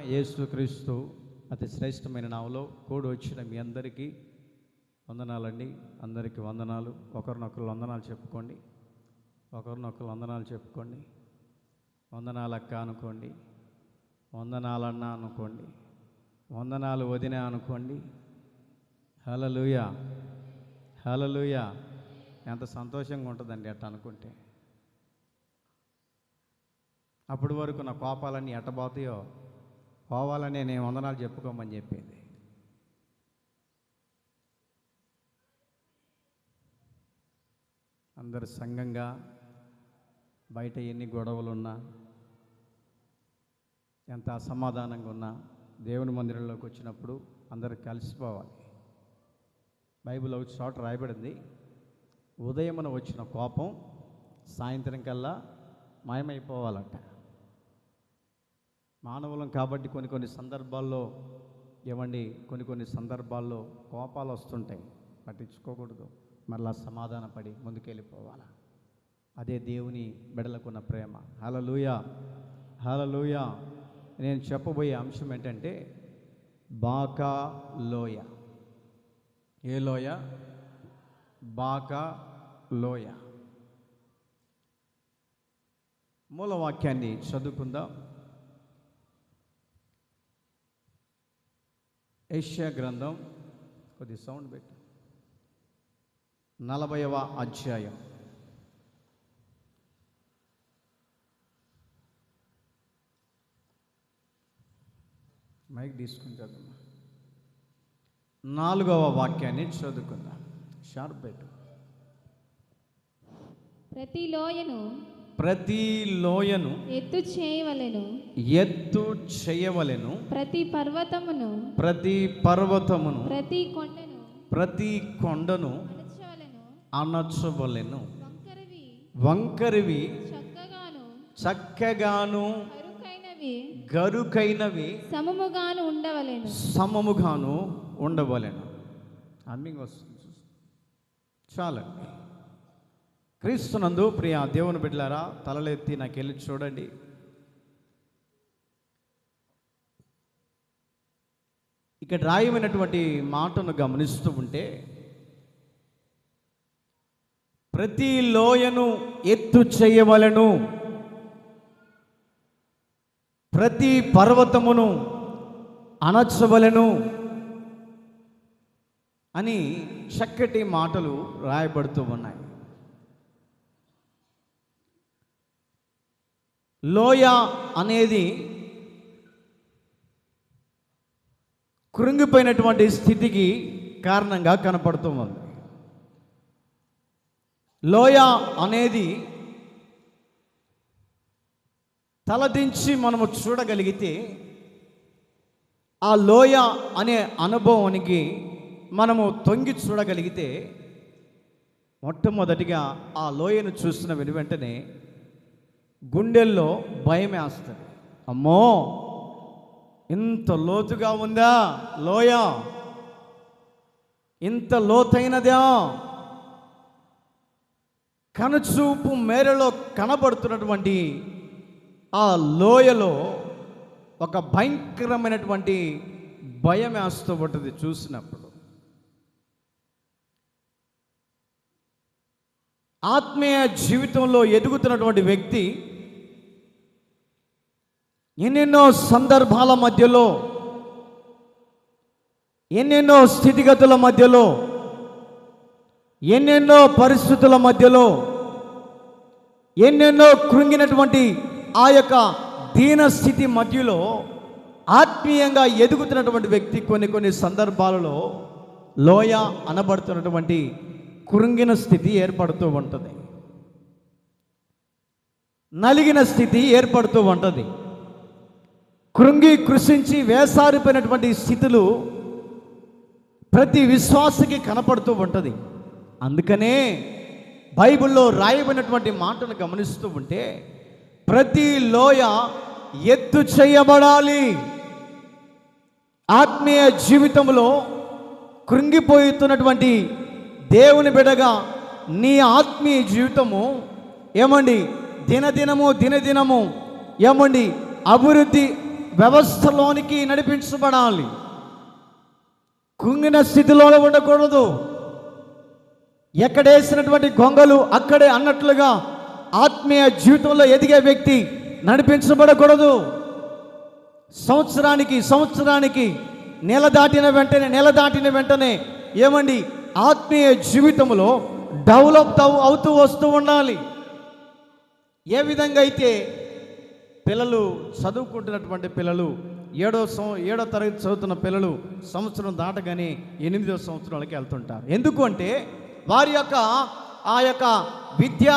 యేసుక్రీస్తు అతి శ్రేష్టమైన నామములో కూడి వచ్చిన మీ అందరికీ వందనాలండి. అందరికీ వందనాలు. ఒకరినొకరు వందనాలు చెప్పుకోండి. వందనాలక్క అనుకోండి, వందనాలన్న అనుకోండి, వందనాలు వదిన అనుకోండి. హల్లెలూయా, హల్లెలూయా. ఎంత సంతోషంగా ఉంటుందండి అట్ట అనుకుంటే. అప్పటి వరకు నా కోపాలన్నీ ఎట్టబోతాయో పోవాలని నేను వందనాలు చెప్పుకోమని చెప్పింది. అందరు సంఘంగా బయట ఎన్ని గొడవలున్నా, ఎంత అసమాధానంగా ఉన్నా దేవుని మందిరంలోకి వచ్చినప్పుడు అందరు కలిసిపోవాలి. బైబిల్ ఒక చోట రాయబడింది, ఉదయమున వచ్చిన కోపం సాయంత్రం కల్లా మాయమైపోవాలంట. మానవులం కాబట్టి కొన్ని సందర్భాల్లో కొన్ని సందర్భాల్లో కోపాలు వస్తుంటాయి, పట్టించుకోకూడదు. మరలా సమాధానపడి ముందుకెళ్ళిపోవాలి. అదే దేవుని బిడ్డలకున్న ప్రేమ. హల్లెలూయా, హల్లెలూయా. నేను చెప్పబోయే అంశం ఏంటంటే బాకా లోయ. ఏ లోయ? బాకా లోయ. మూలవాక్యాన్ని చదువుకుందాం. యెషయా గ్రంథం, కొద్ది సౌండ్ పెట్టు, 40వ అధ్యాయం. మైక్ తీసుకుంటాను. 4వ వాక్యాన్ని చదువుకుందాం. షార్ప్ పెట్టు. ప్రతి లోయను ఎత్తు చేయవలెను, ప్రతి పర్వతమును ప్రతి కొండను అణచవలెను. వంకరివి చక్కగాను గరుకైనవి సమముగాను ఉండవలెను. అమ్మింగ్ వస్తుంది చాలండి. క్రీస్తునందు ప్రియ దేవుని బిడ్డలారా, తలలెత్తి నాకెళ్ళి చూడండి. ఇక్కడ రాయమైనటువంటి మాటను గమనిస్తూ ఉంటే, ప్రతి లోయను ఎత్తు చేయవలెను, ప్రతి పర్వతమును అణచవలెను అని చక్కటి మాటలు రాయబడుతూ ఉన్నాయి. లోయ అనేది కృంగిపోయినటువంటి స్థితికి కారణంగా కనపడుతూ ఉంది. లోయ అనేది తలదించి మనము చూడగలిగితే ఆ లోయ అనే అనుభవానికి మనము తొంగి చూడగలిగితే, మొట్టమొదటిగా ఆ లోయను చూసిన వెంటనే గుండెల్లో భయం వేస్తుంది. అమ్మో, ఇంత లోతుగా ఉందా లోయ, ఇంత లోతైనదా? కనుచూపు మేరలో కనబడుతున్నటువంటి ఆ లోయలో ఒక భయంకరమైనటువంటి భయం వేస్తూ ఉంటుంది చూసినప్పుడు. ఆత్మీయ జీవితంలో ఎదుగుతున్నటువంటి వ్యక్తి ఎన్నెన్నో సందర్భాల మధ్యలో, ఎన్నెన్నో స్థితిగతుల మధ్యలో, ఎన్నెన్నో పరిస్థితుల మధ్యలో, ఎన్నెన్నో కృంగినటువంటి ఆ యొక్క దీన స్థితి మధ్యలో ఆత్మీయంగా ఎదుగుతున్నటువంటి వ్యక్తి కొన్ని సందర్భాలలో లోయ అనబడుతున్నటువంటి కృంగిన స్థితి ఏర్పడుతూ ఉంటుంది, నలిగిన స్థితి ఏర్పడుతూ ఉంటుంది. కృంగి కృషించి వేసారిపోయినటువంటి స్థితులు ప్రతి విశ్వాసికి కనపడుతూ ఉంటుంది. అందుకనే బైబిల్లో రాయబడినటువంటి మాటను గమనిస్తూ ఉంటే, ప్రతి లోయ ఎత్తు చేయబడాలి. ఆత్మీయ జీవితంలో కృంగిపోతున్నటువంటి దేవుని బిడ్డగా నీ ఆత్మీయ జీవితము దినదినము అభివృద్ధి వ్యవస్థలోనికి నడిపించబడాలి. కుంగిన స్థితిలో ఉండకూడదు. ఎక్కడేసినటువంటి గొంగలు అక్కడే అన్నట్లుగా ఆత్మీయ జీవితంలో ఎదిగే వ్యక్తి నడిపించబడకూడదు. సంవత్సరానికి నెల దాటిన వెంటనే ఏమండి, ఆత్మీయ జీవితంలో డెవలప్ అవుతూ వస్తూ ఉండాలి. ఏ విధంగా అయితే పిల్లలు చదువుకుంటున్నటువంటి పిల్లలు ఏడో తరగతి చదువుతున్న పిల్లలు సంవత్సరం దాటగానే 8వ సంవత్సరాలకి వెళ్తుంటారు. ఎందుకు అంటే వారి యొక్క ఆ యొక్క విద్య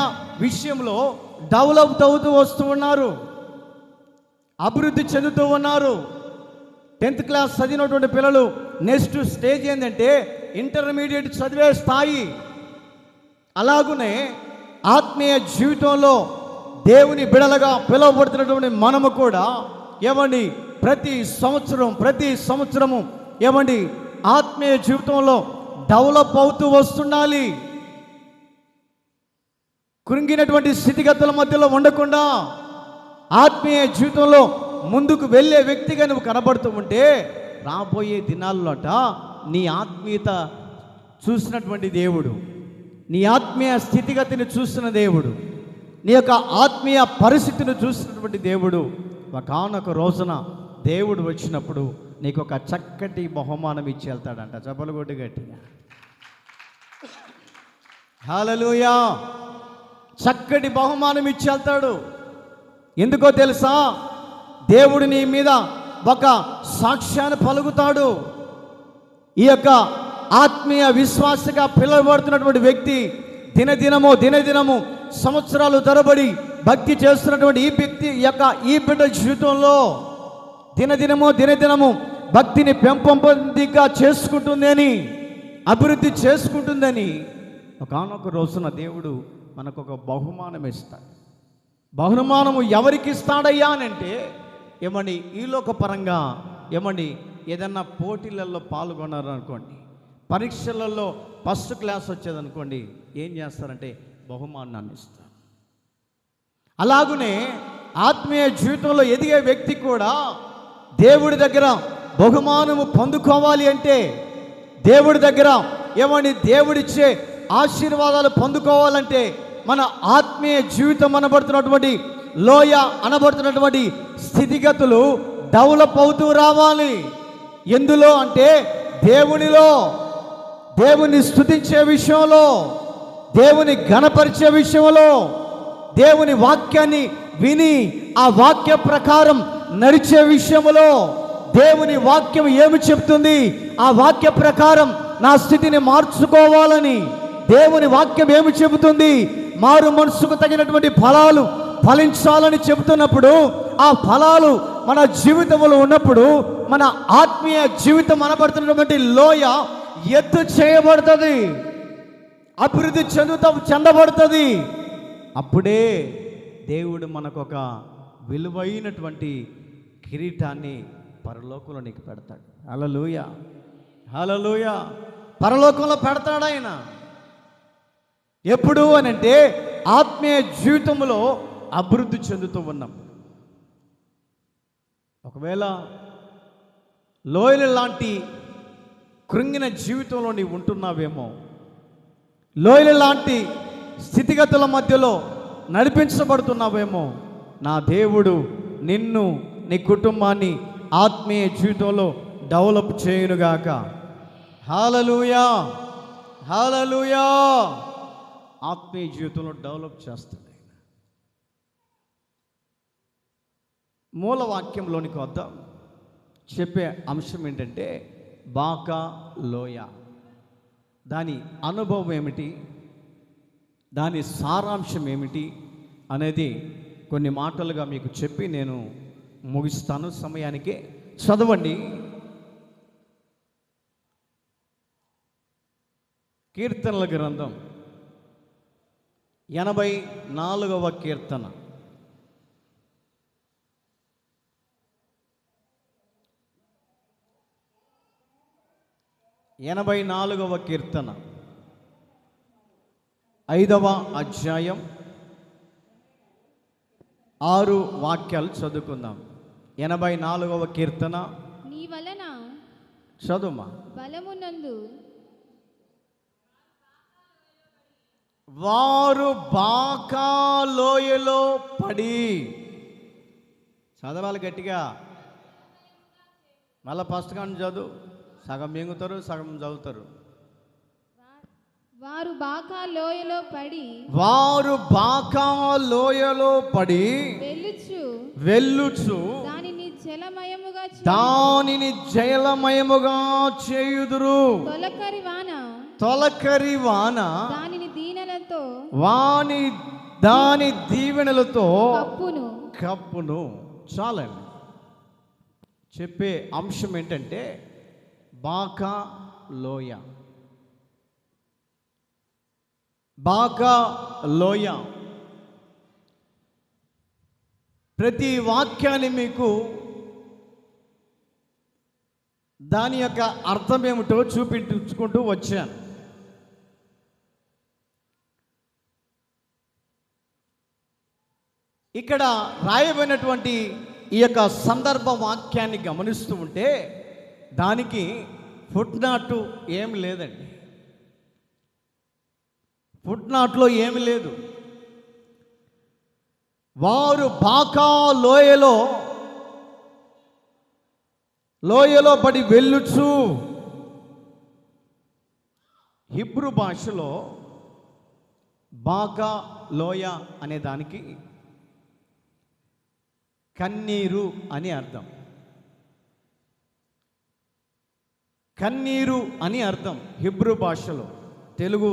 విషయంలో డెవలప్ అవుతూ వస్తూ ఉన్నారు, అభివృద్ధి చెందుతూ ఉన్నారు. 10th క్లాస్ చదివినటువంటి పిల్లలు నెక్స్ట్ స్టేజ్ ఏంటంటే ఇంటర్మీడియట్ చదివే స్థాయి. అలాగునే ఆత్మీయ జీవితంలో దేవుని బిడలగా పిలువబడుతున్నటువంటి మనము కూడా ఏమండి ప్రతి సంవత్సరము ఏమండి ఆత్మీయ జీవితంలో డెవలప్ అవుతూ వస్తుండాలి. కృంగినటువంటి స్థితిగతుల మధ్యలో ఉండకుండా ఆత్మీయ జీవితంలో ముందుకు వెళ్ళే వ్యక్తిగా నువ్వు కనబడుతూ ఉంటే రాబోయే దినాల్లోట నీ ఆత్మీయత చూసినటువంటి దేవుడు, నీ ఆత్మీయ స్థితిగతిని చూసిన దేవుడు, నీ యొక్క ఆత్మీయ పరిస్థితిని చూసినటువంటి దేవుడు ఒకానొక రోజున దేవుడు వచ్చినప్పుడు నీకు ఒక చక్కటి బహుమానం ఇచ్చి వెళ్తాడంట. చప్పలగొట్టు గట్టిగా హల్లెలూయా. చక్కటి బహుమానం ఇచ్చి వెళ్తాడు. ఎందుకో తెలుసా? దేవుడు నీ మీద ఒక సాక్ష్యాన్ని పలుకుతాడు. ఈ యొక్క ఆత్మీయ విశ్వాసగా పిలువబడుతున్నటువంటి వ్యక్తి దినదినము సంవత్సరాలు తరబడి భక్తి చేస్తున్నటువంటి ఈ బిడ్డ జీవితంలో దినదినము భక్తిని పెంపొందిగా చేసుకుంటుందని, అభివృద్ధి చేసుకుంటుందని ఒకానొక రోజున దేవుడు మనకు ఒక బహుమానం ఇస్తాడు. బహుమానము ఎవరికి ఇస్తాడయ్యా అని అంటే ఏమండి, ఈ లోక పరంగా ఏమండి ఏదన్నా పోటీలలో పాల్గొన్నారనుకోండి, పరీక్షలలో ఫస్ట్ క్లాస్ వచ్చేదనుకోండి, ఏం చేస్తారంటే బహుమానాన్ని ఇస్తారు. అలాగునే ఆత్మీయ జీవితంలో ఎదిగే వ్యక్తి కూడా దేవుడి దగ్గర బహుమానము పొందుకోవాలి అంటే, దేవుడి దగ్గర ఏమండి దేవుడిచ్చే ఆశీర్వాదాలు పొందుకోవాలంటే మన ఆత్మీయ జీవితం అనబడుతున్నటువంటి లోయ అనబడుతున్నటువంటి స్థితిగతులు డెవలప్ అవుతూ రావాలి. ఎందులో అంటే దేవునిలో, దేవుని స్తుతించే విషయంలో, దేవుని ఘనపరిచే విషయంలో, దేవుని వాక్యాన్ని విని ఆ వాక్య ప్రకారం నడిచే విషయంలో, దేవుని వాక్యం ఏమి చెప్తుంది ఆ వాక్య ప్రకారం నా స్థితిని మార్చుకోవాలని దేవుని వాక్యం ఏమి చెబుతుంది, మారు మనసుకు తగినటువంటి ఫలాలు ఫలించాలని చెబుతున్నప్పుడు ఆ ఫలాలు మన జీవితంలో ఉన్నప్పుడు మన ఆత్మీయ జీవితం అనబడుతున్నటువంటి లోయ ఎత్తు చేయబడుతుంది, అభివృద్ధి చెందబడుతుంది. అప్పుడే దేవుడు మనకొక విలువైనటువంటి కిరీటాన్ని పరలోకంలో నీకు పెడతాడు. హల్లెలూయా, హల్లెలూయా. పరలోకంలో పెడతాడు ఆయన. ఎప్పుడు అని అంటే ఆత్మీయ జీవితంలో అభివృద్ధి చెందుతూ ఉన్నాం. ఒకవేళ లోయల లాంటి కృంగిన జీవితంలో నీవు ఉంటున్నావేమో, లోయల లాంటి స్థితిగతుల మధ్యలో నడిపించబడుతున్నావేమో, నా దేవుడు నిన్ను నీ కుటుంబాన్ని ఆత్మీయ జీవితంలో డెవలప్ చేయునుగాక. హల్లెలూయా, హల్లెలూయా. ఆత్మీయ జీవితంలో డెవలప్ చేస్తాడు. మూలవాక్యంలోనికి వద్దాం. చెప్పే అంశం ఏంటంటే బాకా లోయ, దాని అనుభవం ఏమిటి, దాని సారాంశం ఏమిటి అనేది కొన్ని మాటలుగా మీకు చెప్పి నేను ముగిస్తాను. సమయానికి చదవండి. కీర్తనల గ్రంథం 84వ కీర్తన. కీర్తన 5వ అధ్యాయం 6 వాక్యాలు చదువుకుందాం. 84వ కీర్తన. నీ వలన చదువుమా. బలమునందు వారు బాకా లోయలో పడి, చదవాలి గట్టిగా, మళ్ళీ ఫస్ట్ కానీ చదువు. సగం మింగుతారు, సగం చదువుతారు. వారు బాకా లోయలో పడి, వారు బాకా లోయలో పడి వెళ్ళుచు దానిని జలమయముగా చేయుదురు. తొలకరి వాన దాని దీవెనలతో కప్పును. చాలండి. చెప్పే అంశం ఏంటంటే బాకా లోయ. బాకా లోయ. ప్రతి వాక్యాన్ని మీకు దాని యొక్క అర్థం ఏమిటో చూపించుకుంటూ వచ్చాను. ఇక్కడ రాయబడినటువంటి ఈ యొక్క సందర్భ వాక్యాన్ని గమనిస్తూ ఉంటే దానికి ఫుట్నాటు ఏమి లేదండి. ఫుట్నాట్లో ఏమి లేదు. వారు బాకా లోయలో పడి వెళ్ళుచు. హిబ్రూ భాషలో బాకా లోయ అనే దానికి కన్నీరు అని అర్థం. కన్నీరు అని అర్థం హిబ్రూ భాషలో. తెలుగు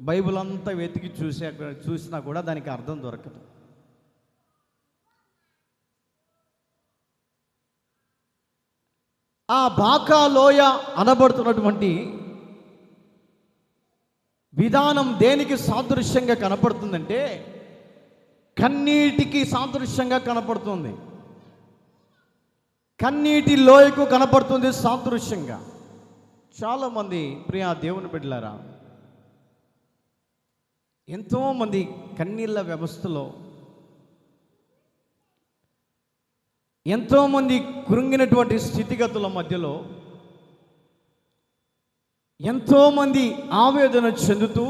బైబిల్ అంతా వెతికి చూసినా కూడా దానికి అర్థం దొరకదు. ఆ బాకా లోయ అనబడుతున్నటువంటి విధానం దేనికి సాదృశ్యంగా కనపడుతుందంటే కన్నీటికి సాదృశ్యంగా కనపడుతుంది. కన్నీటి లోయకు కనపడుతుంది సాదృశ్యంగా. చాలామంది ప్రియా దేవుని బిడ్డలారా, ఎంతోమంది కన్నీళ్ళ వ్యవస్థలో, ఎంతోమంది కృంగినటువంటి స్థితిగతుల మధ్యలో, ఎంతోమంది ఆవేదన చెందుతూ,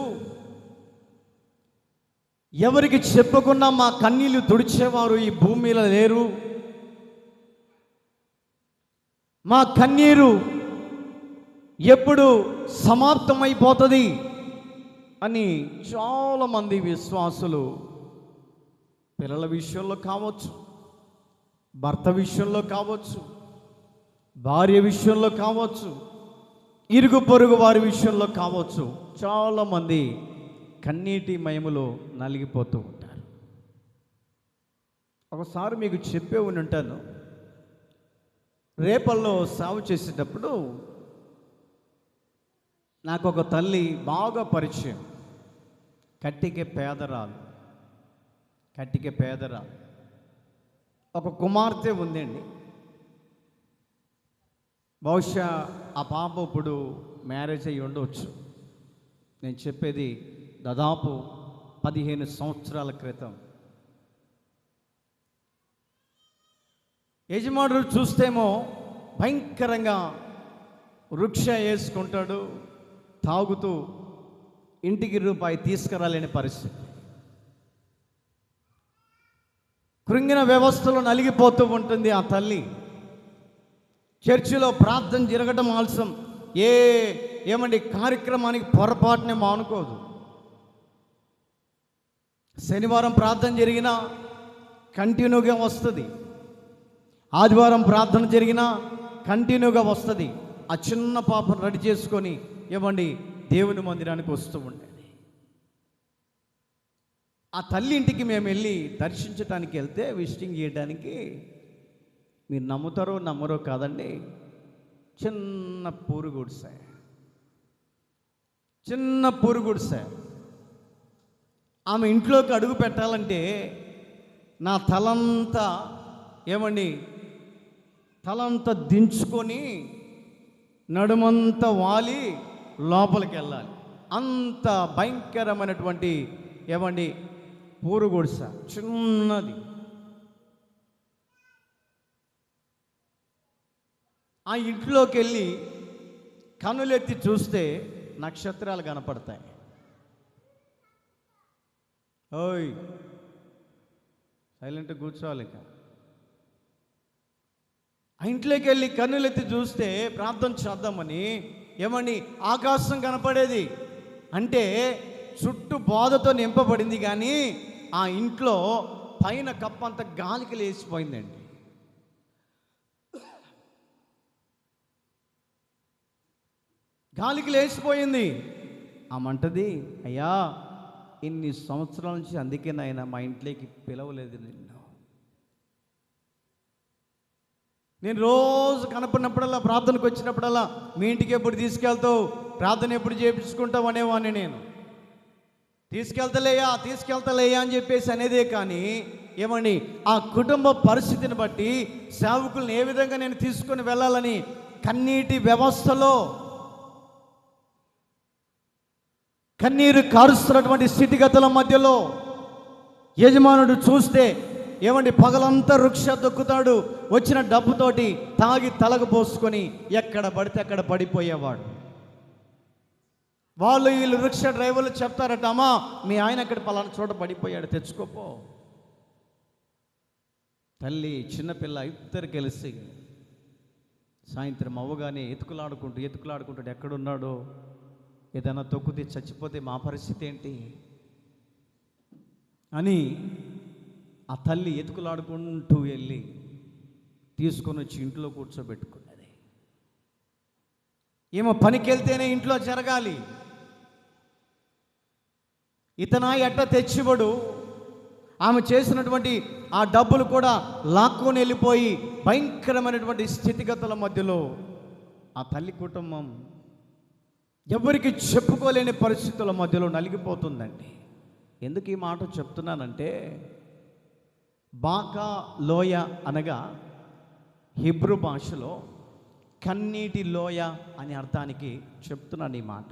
ఎవరికి చెప్పకుండా మా కన్నీళ్లు తుడిచేవారు ఈ భూమిలో లేరు, మా కన్నీరు ఎప్పుడు సమాప్తమైపోతుంది అని చాలామంది విశ్వాసులు పిల్లల విషయంలో కావచ్చు, భర్త విషయంలో కావచ్చు, భార్య విషయంలో కావచ్చు, ఇరుగు పొరుగు వారి విషయంలో కావచ్చు, చాలామంది కన్నీటి మయములో నలిగిపోతూ ఉంటారు. ఒకసారి మీకు చెప్పే ఉంటాను, రేపల్లో సాగు చేసేటప్పుడు నాకు ఒక తల్లి బాగా పరిచయం. కట్టికే పేదరాలు. ఒక కుమార్తె ఉందండి. బహుశా ఆ పాప ఇప్పుడు మ్యారేజ్ అయ్యి ఉండవచ్చు. నేను చెప్పేది దాదాపు 15 సంవత్సరాల క్రితం. యజమానుడు చూస్తేమో భయంకరంగా వృక్ష వేసుకుంటాడు, తాగుతూ ఇంటికి రూపాయి తీసుకురాలేని పరిస్థితి. కృంగిన వ్యవస్థలో నలిగిపోతూ ఉంటుంది ఆ తల్లి. చర్చిలో ప్రార్థన జరగడం ఆలస్యం, ఏమండి కార్యక్రమానికి పొరపాటునే మానుకోదు. శనివారం ప్రార్థన జరిగినా కంటిన్యూగా వస్తుంది, ఆదివారం ప్రార్థన జరిగినా కంటిన్యూగా వస్తుంది. ఆ చిన్న పాపను రెడీ చేసుకొని ఏమండి దేవుని మందిరానికి వస్తూ ఉండేది. ఆ తల్లి ఇంటికి మేము వెళ్ళి దర్శించడానికి వెళ్తే, విజిటింగ్ చేయడానికి, మీరు నమ్ముతారో నమ్మరో కాదండి, చిన్న పూరు గుడిసె. ఆమె ఇంట్లోకి అడుగు పెట్టాలంటే నా తలంతా దించుకొని నడుమంతా వాలి లోపలికి వెళ్ళాలి. అంత భయంకరమైనటువంటి పూరు గుడిసె, చిన్నది. ఆ ఇంట్లోకి వెళ్ళి కన్నులెత్తి చూస్తే నక్షత్రాలు కనపడతాయి. ఓయ్ సైలెంట్గా కూర్చోవాలి. ఇక ఆ ఇంట్లోకి వెళ్ళి కన్నులెత్తి చూస్తే ప్రార్థన చేద్దామని ఏమని ఆకాశం కనపడేది. అంటే చుట్టూ బోధతో నింపబడింది, కానీ ఆ ఇంట్లో పైన కప్పంత గాలికి లేచిపోయిందండి. గాలికి లేచిపోయింది. ఆమంటది, అయ్యా ఇన్ని సంవత్సరాల నుంచి అందుకే నాయన మా ఇంట్లోకి పిలవలేదు నిన్ను. నేను రోజు కనపడినప్పుడల్లా, ప్రార్థనకు వచ్చినప్పుడల్లా మీ ఇంటికి ఎప్పుడు తీసుకెళ్తావు, ప్రార్థన ఎప్పుడు చేయించుకుంటావు అనేవాడిని. నేను తీసుకెళ్తలేయా అని చెప్పేసి అనేదే, కానీ ఏమండి ఆ కుటుంబ పరిస్థితిని బట్టి సేవకులను ఏ విధంగా నేను తీసుకొని వెళ్ళాలని కన్నీటి వ్యవస్థలో కన్నీరు కారుస్తున్నటువంటి స్థితిగతుల మధ్యలో యజమానుడు చూస్తే ఏమండి పగలంతా వృక్ష దొక్కుతాడు, వచ్చిన డబ్బుతోటి తాగి తలకు పోసుకొని ఎక్కడ పడితే అక్కడ పడిపోయేవాడు. వీళ్ళు వృక్ష డ్రైవర్లు చెప్తారట, అమ్మా మీ ఆయన అక్కడ పలానా చోట పడిపోయాడు, తెచ్చుకోపో. తల్లి చిన్నపిల్ల ఇద్దరు కలిసి సాయంత్రం అవ్వగానే ఎత్తుకులాడుకుంటూ ఎక్కడున్నాడో, ఏదైనా తొక్కితే చచ్చిపోతే మా పరిస్థితి ఏంటి అని ఆ తల్లి ఎత్తుకులాడుకుంటూ వెళ్ళి తీసుకొని వచ్చి ఇంట్లో కూర్చోబెట్టుకున్నది. ఏమో పనికి వెళ్తేనే ఇంట్లో జరగాలి, ఇతనా ఎట్ట తెచ్చివడు. ఆమె చేసినటువంటి ఆ డబ్బులు కూడా లాక్కొని వెళ్ళిపోయి భయంకరమైనటువంటి స్థితిగతుల మధ్యలో ఆ తల్లి కుటుంబం ఎవరికి చెప్పుకోలేని పరిస్థితుల మధ్యలో నలిగిపోతుందండి. ఎందుకు ఈ మాట చెప్తున్నానంటే, బాకా లోయ అనగా హిబ్రూ భాషలో కన్నీటి లోయ అనే అర్థానికి చెప్తున్నాను ఈ మాట.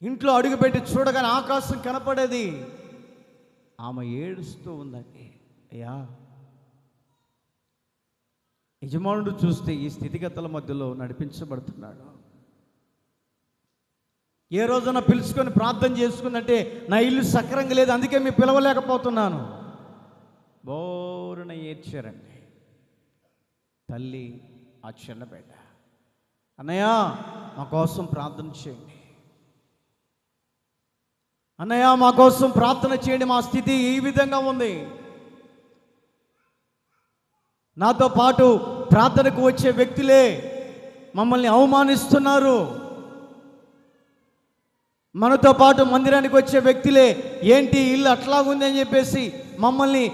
ఇంట్లో అడుగుపెట్టి చూడగానే ఆకాశం కనపడేది. ఆమె ఏడుస్తూ ఉందండి. అయ్యా యజమానుడు చూస్తే ఈ స్థితిగతుల మధ్యలో నడిపించబడుతున్నాడు. ఏ రోజున పిలుచుకొని ప్రార్థన చేసుకుందంటే నా ఇల్లు సక్రంగా లేదు, అందుకే మీ పిలవలేకపోతున్నాను. బోరున ఏడ్చారండి తల్లి ఆ చిన్నబిడ్డ. అన్నయ్య మా కోసం ప్రార్థన చేయండి, అన్నయ్య మా కోసం ప్రార్థన చేయండి, మా స్థితి ఈ విధంగా ఉంది. నాతో పాటు ప్రార్థనకు వచ్చే వ్యక్తులే మమ్మల్ని అవమానిస్తున్నారు, మనతో పాటు మందిరానికి వచ్చే వ్యక్తులే ఏంటి ఇల్లు అట్లాగుంది అని చెప్పేసి మమ్మల్ని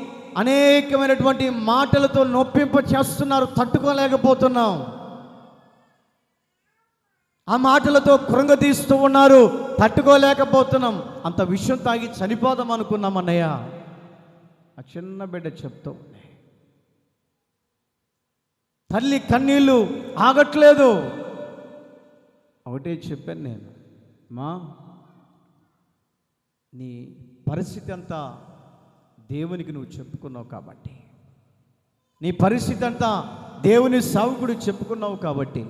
అనేకమైనటువంటి మాటలతో నొప్పింప చేస్తున్నారు, తట్టుకోలేకపోతున్నాం. ఆ మాటలతో కృంగతీస్తూ ఉన్నారు, తట్టుకోలేకపోతున్నాం. అంత విషయం తాగి చనిపోదాం అనుకున్నాం అన్నయ్య. ఆ చిన్న బిడ్డ చెప్తూ తల్లి కన్నీళ్ళు ఆగట్లేదు. ఒకటే చెప్పాను నేను, మా నీ పరిస్థితి అంతా దేవునికి నువ్వు చెప్పుకున్నావు కాబట్టి, నీ పరిస్థితి అంతా దేవుని సావుకుడు చెప్పుకున్నావు కాబట్టి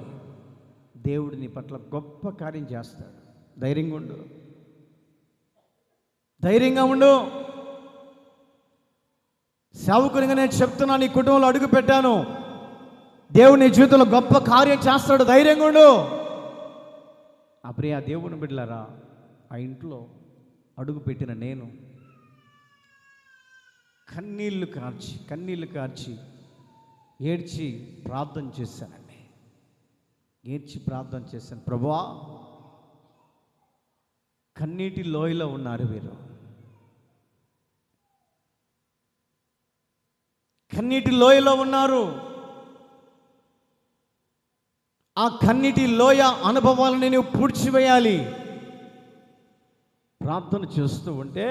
దేవుడు నీ పట్ల గొప్ప కార్యం చేస్తాడు. ధైర్యంగా ఉండు, ధైర్యంగా ఉండు. సావుకునిగా నేను చెప్తున్నా, నీ కుటుంబంలో అడుగు పెట్టాను, దేవుని జీవితంలో గొప్ప కార్యం చేస్తాడు, ధైర్యంగా ఉండు. ఆ ప్రియ దేవుని బిడ్డలారా, ఆ ఇంట్లో అడుగు పెట్టిన నేను కన్నీళ్లు కార్చి ఏడ్చి ప్రార్థన చేశానండి. ప్రభువా కన్నీటి లోయలో ఉన్నారు వీరు, కన్నీటి లోయలో ఉన్నారు. ఆ కన్నీటి లోయ అనుభవాలని నువ్వు పూడ్చివేయాలి. ప్రార్థన చేస్తూ ఉంటే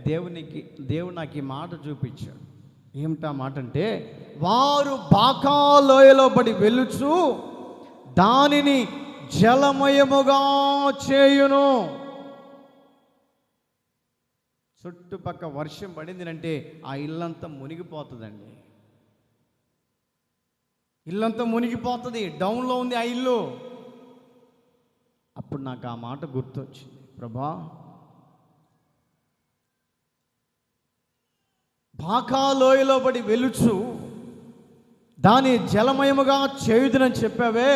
దేవుడు నాకు ఈ మాట చూపించాడు. ఏమిటా మాట అంటే, వారు బాకా లోయలో పడి వెలుచు దానిని జలమయముగా చేయును. చుట్టుపక్క వర్షం పడింది అంటే ఆ ఇల్లంతా మునిగిపోతుందండి. ఇల్లంతా మునిగిపోతుంది, డౌన్లో ఉంది ఆ ఇల్లు. అప్పుడు నాకు ఆ మాట గుర్తొచ్చింది, ప్రభా బాకా లోయలో పడి వెలుచు దాని జలమయముగా చేయుదునని చెప్పావే,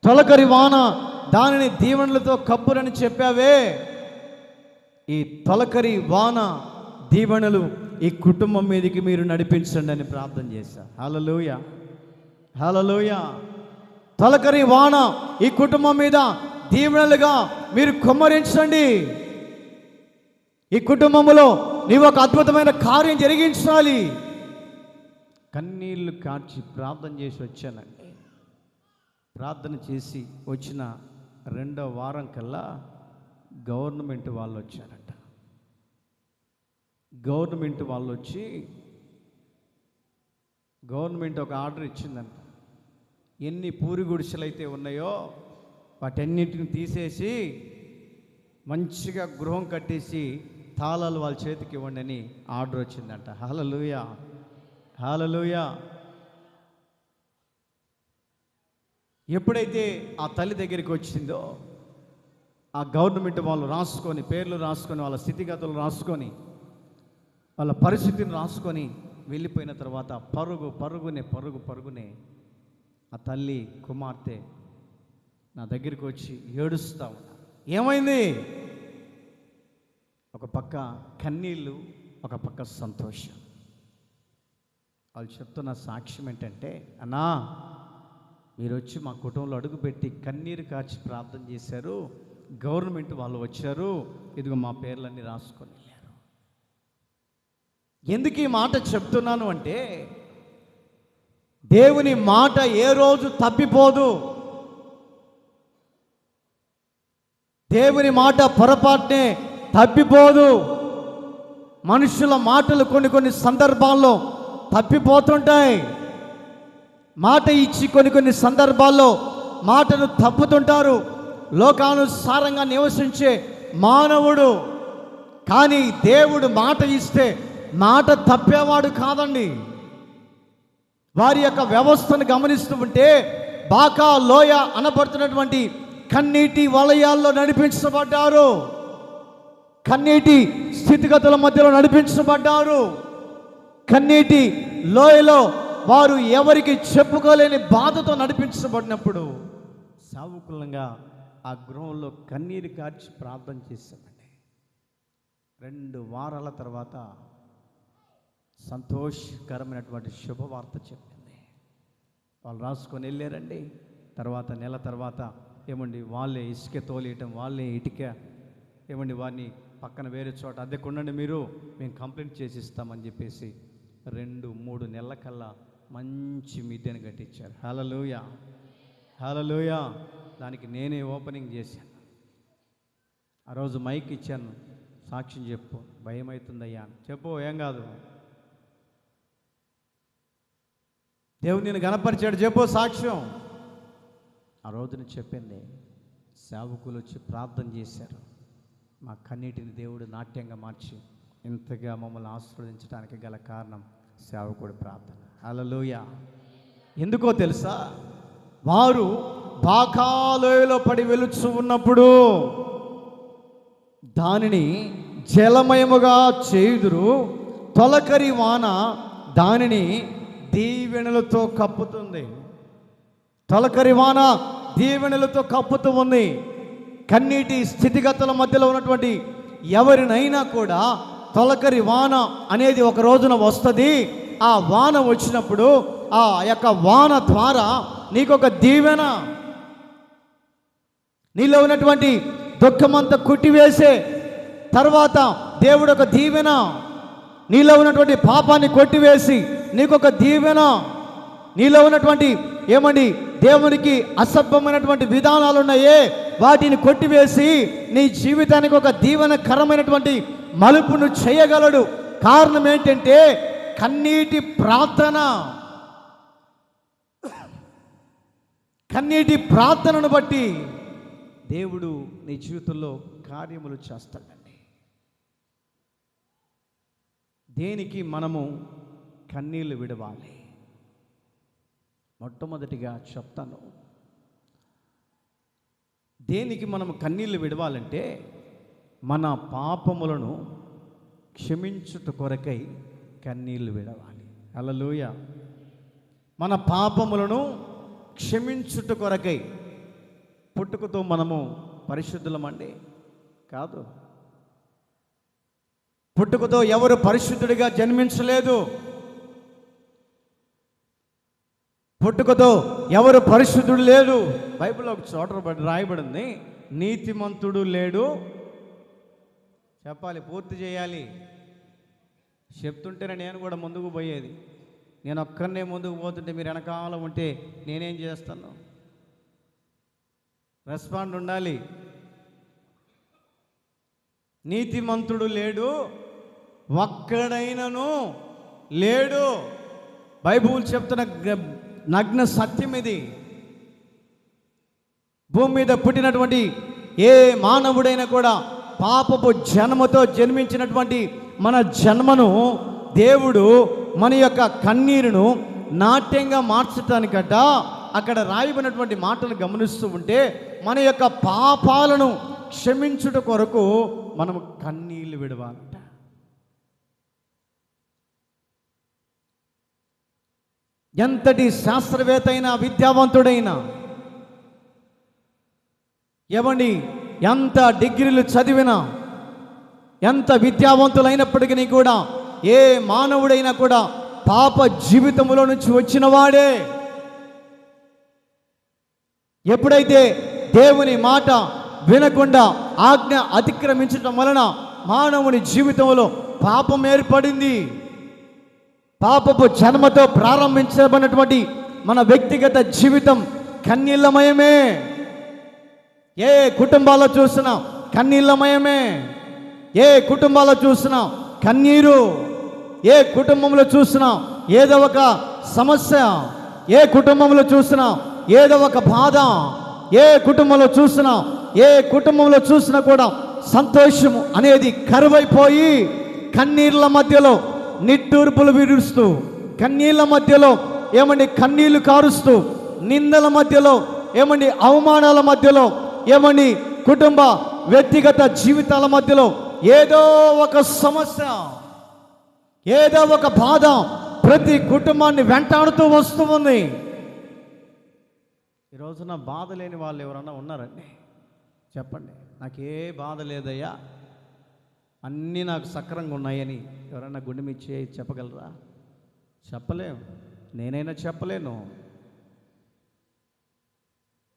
తొలకరి వాన దానిని దీవెనలతో కప్పురని చెప్పావే. ఈ తొలకరి వాన దీవెనలు ఈ కుటుంబం మీదకి మీరు నడిపించండి అని ప్రార్థన చేశా. హల్లెలూయా, హల్లెలూయా. తొలకరి వాన ఈ కుటుంబం మీద దీవెనలుగా మీరు కుమ్మరించండి. ఈ కుటుంబంలో నీవు ఒక అద్భుతమైన కార్యం జరిగించాలి. కన్నీళ్లు కార్చి ప్రార్థన చేసి వచ్చానండి. ప్రార్థన చేసి వచ్చిన 2వ వారం కల్లా గవర్నమెంట్ వాళ్ళు వచ్చారట. గవర్నమెంట్ వాళ్ళు వచ్చి గవర్నమెంట్ ఒక ఆర్డర్ ఇచ్చిందంట. ఎన్ని పూరి గుడిసెలు అయితే ఉన్నాయో వాటన్నిటిని తీసేసి మంచిగా గృహం కట్టేసి తాళాలు వాళ్ళ చేతికి ఇవ్వండి అని ఆర్డర్ వచ్చిందంట. హల్లెలూయా, హల్లెలూయా. ఎప్పుడైతే ఆ తల్లి దగ్గరికి వచ్చిందో ఆ గవర్నమెంట్ వాళ్ళు రాసుకొని, పేర్లు రాసుకొని, వాళ్ళ స్థితిగతులు రాసుకొని, వాళ్ళ పరిస్థితిని రాసుకొని వెళ్ళిపోయిన తర్వాత పరుగునే ఆ తల్లి కుమార్తె నా దగ్గరికి వచ్చి ఏడుస్తా ఉన్నా. ఏమైంది? ఒక పక్క కన్నీళ్ళు, ఒక పక్క సంతోషం. వాళ్ళు చెప్తున్న సాక్ష్యం ఏంటంటే, అన్నా మీరు వచ్చి మా కుటుంబంలో అడుగుపెట్టి కన్నీరు కార్చి ప్రార్థన చేశారు, గవర్నమెంట్ వాళ్ళు వచ్చారు, ఇదిగో మా పేర్లన్నీ రాసుకొని వెళ్ళారు. ఎందుకు ఈ మాట చెప్తున్నాను అంటే, దేవుని మాట ఏ రోజు తప్పిపోదు. దేవుని మాట పొరపాటునే తప్పిపోదు. మనుషుల మాటలు కొన్ని సందర్భాల్లో తప్పిపోతుంటాయి. మాట ఇచ్చి కొన్ని సందర్భాల్లో మాటను తప్పుతుంటారు లోకానుసారంగా నివసించే మానవుడు. కానీ దేవుడు మాట ఇస్తే మాట తప్పేవాడు కాదండి. వారి యొక్క వ్యవస్థను గమనిస్తూ ఉంటే బాకా లోయ అనబడుతున్నటువంటి కన్నీటి వలయాల్లో నడిపించబడ్డారు. కన్నీటి స్థితిగతుల మధ్యలో నడిపించబడ్డారు. కన్నీటి లోయలో వారు ఎవరికి చెప్పుకోలేని బాధతో నడిపించబడినప్పుడు సావుకులంగా ఆ గృహంలో కన్నీరు కార్చి ప్రార్థన చేశామండి. 2 వారాల తర్వాత సంతోషకరమైనటువంటి శుభవార్త చెప్పింది. వాళ్ళు రాసుకొని వెళ్ళారండి. తర్వాత నెల తర్వాత ఏమండి వాళ్ళే ఇసుక తోలేయటం, వాళ్ళే ఇటుక ఏమండి వారిని పక్కన వేరే చోట అద్దెకుండండి మీరు, మేము కంప్లైంట్ చేసి ఇస్తామని చెప్పేసి 2-3 నెలల కల్లా మంచి మిద్దెను కట్టించారు. హల్లెలూయా, హల్లెలూయా. దానికి నేనే ఓపెనింగ్ చేశాను. ఆ రోజు మైక్ ఇచ్చాను, సాక్ష్యం చెప్పు. భయం అవుతుందయ్యా అని. చెప్పు, ఏం కాదు, దేవుడు నేను గణపరిచాడు, చెప్పు సాక్ష్యం. ఆ రోజున చెప్పింది, సేవకులు వచ్చి ప్రార్థన చేశారు. మా కన్నీటిని దేవుడు నాట్యంగా మార్చి ఇంతగా మమ్మల్ని ఆశీర్వదించడానికి గల కారణం సేవకుడి ప్రార్థన. హల్లెలూయా. ఎందుకో తెలుసా? వారు బాకాలోయలో పడి వెలుచు ఉన్నప్పుడు దానిని జలమయముగా చేయుదురు, తొలకరి వాన దానిని దీవెనలతో కప్పుతుంది. తొలకరి వాన దీవెనలతో కప్పుతూ ఉంది. కన్నీటి స్థితిగతుల మధ్యలో ఉన్నటువంటి ఎవరినైనా కూడా తొలకరి వాన అనేది ఒక రోజున వస్తుంది. ఆ వాన వచ్చినప్పుడు ఆ యొక్క వాన ద్వారా నీకొక దీవెన, నీలో ఉన్నటువంటి దుఃఖమంతా కొట్టివేసే తర్వాత దేవుడు ఒక దీవెన, నీలో ఉన్నటువంటి పాపాన్ని కొట్టివేసి నీకొక దీవెన, నీలో ఉన్నటువంటి ఏమండి దేవునికి అసభ్యమైనటువంటి విధానాలు ఉన్నాయే వాటిని కొట్టివేసి నీ జీవితానికి ఒక దీవెనకరమైనటువంటి మలుపును చేయగలడు. కారణం ఏంటంటే కన్నీటి ప్రార్థన. కన్నీటి ప్రార్థనను బట్టి దేవుడు నీ జీవితంలో కార్యములు చేస్తాడండి. దేనికి మనము కన్నీళ్లు విడవాలి? మొట్టమొదటిగా చెప్తాను, దేనికి మనం కన్నీళ్లు విడవాలంటే మన పాపములను క్షమించుట కొరకై కన్నీళ్లు విడవాలి. హల్లెలూయా. మన పాపములను క్షమించుట కొరకై. పుట్టుకతో మనము పరిశుద్ధులమండి? కాదు. పుట్టుకతో ఎవరు పరిశుద్ధుడిగా జన్మించలేదు. పుట్టుకతో ఎవరు పరిశుద్ధుడు లేడు. బైబిల్లో ఒక చోట రాయబడింది, నీతిమంతుడు లేడు. చెప్పాలి, పూర్తి చేయాలి. చెప్తుంటేనే నేను కూడా ముందుకు పోయేది. నేను ఒక్కరినే ముందుకు పోతుంటే మీరు వెనకాల ఉంటే నేనేం చేస్తాను? రెస్పాండ్ ఉండాలి. నీతిమంతుడు లేడు, ఒక్కడైనను లేడు. బైబిల్ చెప్తున్న నగ్న సత్యం ఇది. భూమి మీద పుట్టినటువంటి ఏ మానవుడైనా కూడా పాపపు జన్మతో జన్మించినటువంటి మన జన్మను దేవుడు మన యొక్క కన్నీరును నాట్యంగా మార్చటానికట అక్కడ రాయబడినటువంటి మాటలు గమనిస్తూ ఉంటే మన యొక్క పాపాలను క్షమించుట కొరకు మనం కన్నీళ్లు విడవాలంట. ఎంతటి శాస్త్రవేత్త అయినా, విద్యావంతుడైనా, ఏమండి ఎంత డిగ్రీలు చదివినా, ఎంత విద్యావంతులైనప్పటికీ కూడా ఏ మానవుడైనా కూడా పాప జీవితంలో నుంచి వచ్చిన వాడే. ఎప్పుడైతే దేవుని మాట వినకుండా ఆజ్ఞ అతిక్రమించటం వలన మానవుని జీవితంలో పాపం ఏర్పడింది. పాపపు జన్మతో ప్రారంభించబడినటువంటి మన వ్యక్తిగత జీవితం కన్నీళ్లమయమే. ఏ కుటుంబాల్లో చూసినా కన్నీళ్లమయమే. ఏ కుటుంబాల్లో చూసినా కన్నీరు. ఏ కుటుంబంలో చూసినా ఏదో ఒక సమస్య. ఏ కుటుంబంలో చూసినా ఏదో ఒక బాధ. ఏ కుటుంబంలో చూసినా కూడా సంతోషము అనేది కరువైపోయి కన్నీళ్ళ మధ్యలో నిట్టూర్పులు విరుస్తూ, కన్నీళ్ళ మధ్యలో ఏమండి కన్నీళ్లు కారుస్తూ, నిందల మధ్యలో ఏమండి అవమానాల మధ్యలో ఏమండి కుటుంబ వ్యక్తిగత జీవితాల మధ్యలో ఏదో ఒక సమస్య, ఏదో ఒక బాధ ప్రతి కుటుంబాన్ని వెంటాడుతూ వస్తూ ఉంది. ఈ రోజున బాధ లేని వాళ్ళు ఎవరన్నా ఉన్నారండి? చెప్పండి. నాకే బాధ లేదయ్యా, అన్నీ నాకు సక్రంగా ఉన్నాయని ఎవరన్నా గుండె మీద చేయి చెప్పగలరా? చెప్పలేం. నేనైనా చెప్పలేను.